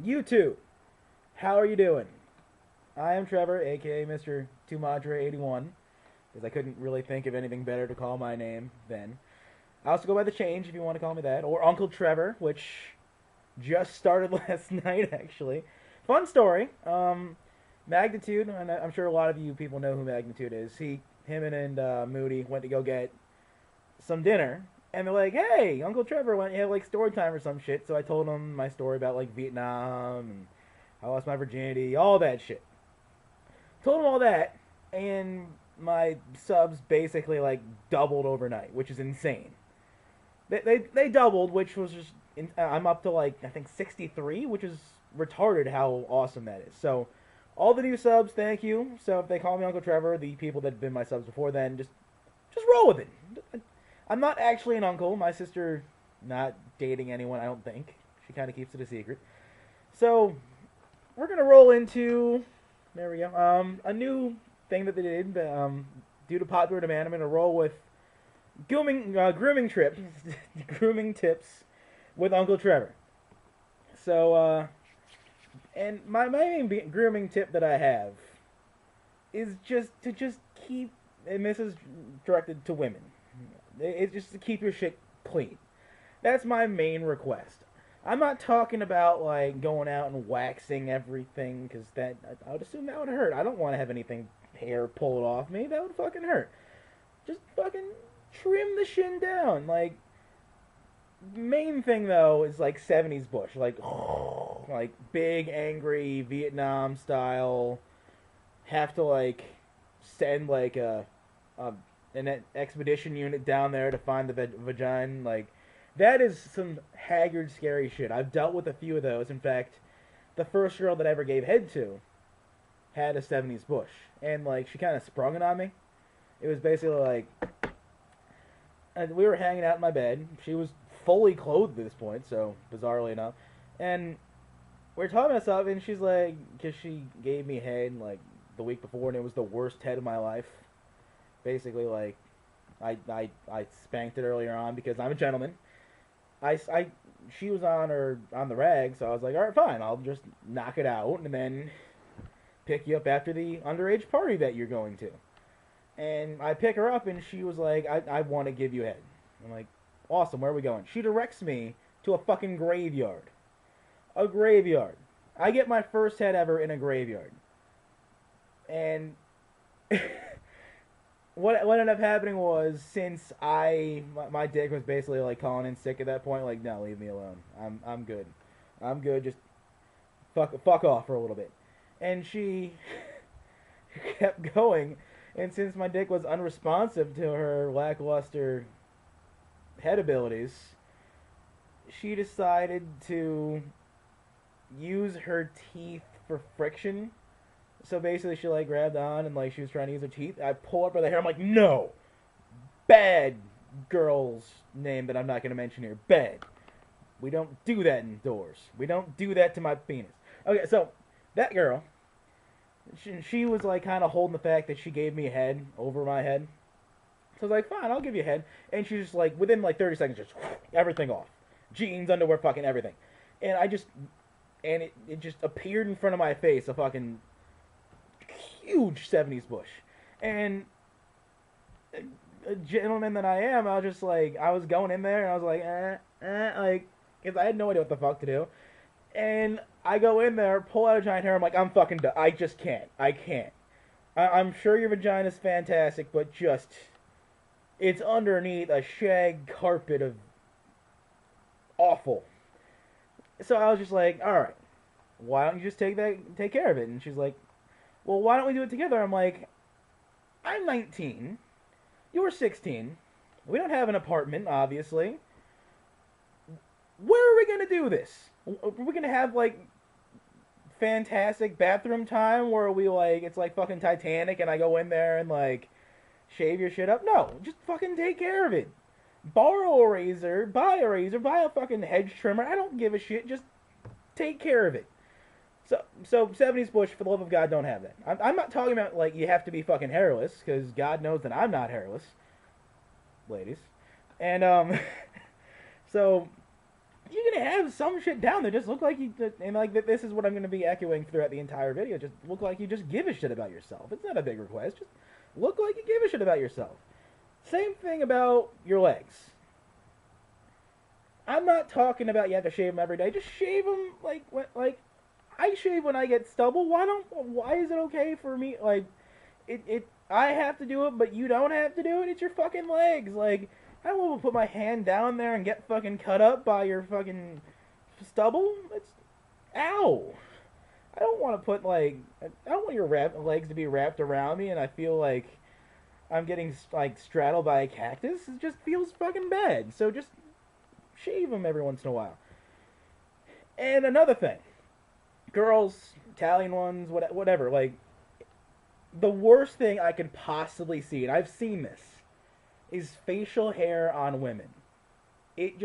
YouTube, how are you doing? I am Trevor, aka Mr. Tumadre81, because I couldn't really think of anything better to call my name then. I also go by the Change if you want to call me that, or Uncle Trevor, which just started last night actually. Fun story. Magnitude, and I'm sure a lot of you people know who Magnitude is. Him, and Moody went to go get some dinner, and they're like, "Hey, Uncle Trevor, why don't you have like story time or some shit?" So I told him my story about like Vietnam and I lost my virginity, all that shit. Told him all that, and my subs basically like doubled overnight, which is insane. They doubled, which was just I'm up to like I think 63, which is retarded how awesome that is. So all the new subs, thank you. So if they call me Uncle Trevor, the people that have been my subs before then, just roll with it. I'm not actually an uncle. My sister not dating anyone, I don't think. She kind of keeps it a secret. So we're gonna roll into there we go. A new thing that they did due to popular demand. I'm gonna roll with grooming trips, grooming tips with Uncle Trevor. So and my main grooming tip that I have is just keep, and this is directed to women. It's just to keep your shit clean. That's my main request. I'm not talking about like going out and waxing everything because I would assume that would hurt. I don't want to have anything hair pulled off me. That would fucking hurt. Just fucking trim the shin down. Like main thing though is like 70s bush, like big angry Vietnam style. Have to like send like a an expedition unit down there to find the vagina. Like that is some haggard, scary shit. I've dealt with a few of those. In fact, the first girl that I ever gave head to had a 70s bush, and like she kind of sprung it on me. It was basically like, and we were hanging out in my bed. She was fully clothed at this point, so bizarrely enough, and we're talking about stuff, and she's like, because she gave me head like the week before, and it was the worst head of my life. Basically, like, I spanked it earlier on because I'm a gentleman. I she was on the rag, so I was like, all right, fine, I'll just knock it out and then pick you up after the underage party that you're going to. And I pick her up, and she was like, I want to give you head. I'm like, awesome, where are we going? She directs me to a fucking graveyard. A graveyard. I get my first head ever in a graveyard. And what ended up happening was since my dick was basically like calling in sick at that point, like no, leave me alone. I'm good. I'm good. Just fuck off for a little bit. And she kept going, and since my dick was unresponsive to her lackluster head abilities, she decided to use her teeth for friction. So basically, she like grabbed on and like she was trying to use her teeth. I pull up by the hair. I'm like, no, bad girl's name that I'm not gonna mention here. Bad. We don't do that indoors. We don't do that to my penis. Okay, so that girl, she was like kind of holding the fact that she gave me a head over my head. So I was like, fine, I'll give you a head. And she just like within like 30 seconds, just everything off, jeans, underwear, fucking everything. And it just appeared in front of my face, a fucking huge 70s bush. And a gentleman that I am, I was just like, I was going in there and I was like, like, because I had no idea what the fuck to do. And I go in there, pull out a giant hair, I'm like, I'm fucking done. I just can't. I can't. I'm sure your vagina's fantastic, but just, it's underneath a shag carpet of awful. So I was just like, alright, why don't you just take care of it? And she's like, well, why don't we do it together? I'm like, I'm 19. You're 16. We don't have an apartment, obviously. Where are we going to do this? Are we going to have, like, fantastic bathroom time where we, like, it's like fucking Titanic and I go in there and, like, shave your shit up? No, just fucking take care of it. Borrow a razor, buy a fucking hedge trimmer. I don't give a shit. Just take care of it. So 70s bush, for the love of God, don't have that. I'm not talking about like you have to be fucking hairless, because God knows that I'm not hairless, ladies. And so you're gonna have some shit down there. Just look like you, and like this is what I'm gonna be echoing throughout the entire video. Just look like you just give a shit about yourself. It's not a big request. Just look like you give a shit about yourself. Same thing about your legs. I'm not talking about you have to shave them every day. Just shave them like I shave when I get stubble. Why is it okay for me? Like I have to do it, but you don't have to do it. It's your fucking legs. Like I don't want to put my hand down there and get fucking cut up by your fucking stubble. It's ow. I don't want to put I don't want your legs to be wrapped around me, and I feel like I'm getting like straddled by a cactus. It just feels fucking bad. So just shave them every once in a while. And another thing, girls, Italian ones, whatever. Like the worst thing I could possibly see, and I've seen this, is facial hair on women. It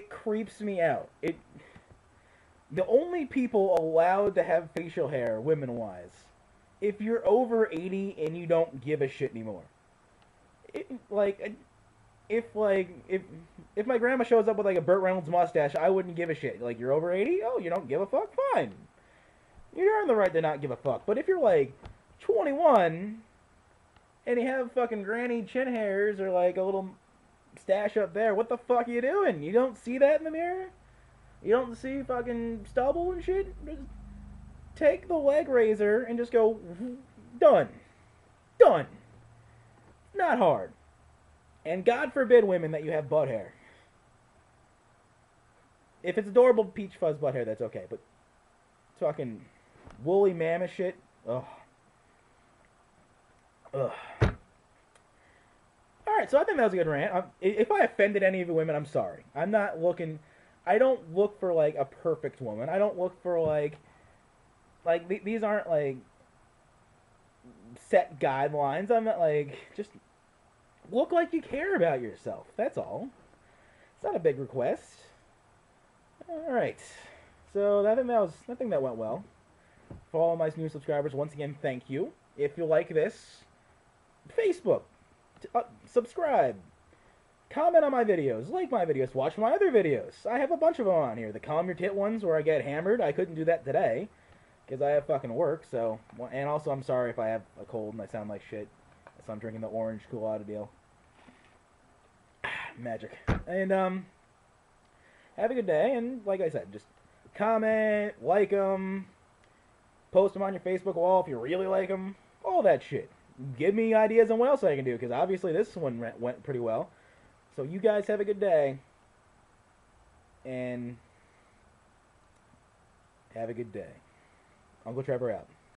creeps me out. The only people allowed to have facial hair, women-wise, if you're over 80 and you don't give a shit anymore. If my grandma shows up with like a Burt Reynolds mustache, I wouldn't give a shit. Like, you're over 80? Oh, you don't give a fuck? Fine. You earn the right to not give a fuck. But if you're like 21 and you have fucking granny chin hairs or like a little stash up there, what the fuck are you doing? You don't see that in the mirror? You don't see fucking stubble and shit? Just take the leg razor and just go, done. Done. Not hard. And God forbid, women, that you have butt hair. If it's adorable peach fuzz butt hair, that's okay. But fucking woolly mammoth shit, ugh. Ugh. Alright, so I think that was a good rant. If I offended any of the women, I'm sorry. I'm not looking... I don't look for, like, a perfect woman. I don't look for, like... these aren't, like, set guidelines. I'm not, like, just... Look like you care about yourself. That's all. It's not a big request. Alright. So, I think that went well. For all my new subscribers, once again, thank you. If you like this, Facebook. Subscribe. Comment on my videos. Like my videos. Watch my other videos. I have a bunch of them on here. The Calm Your Tit ones where I get hammered. I couldn't do that today because I have fucking work. So, and also I'm sorry if I have a cold and I sound like shit. So I'm drinking the orange Cool-Out deal. Magic. And have a good day. And like I said, just comment, like them, post them on your Facebook wall if you really like them. All that shit. Give me ideas on what else I can do because obviously this one went pretty well. So you guys have a good day. And have a good day. Uncle Trevor out.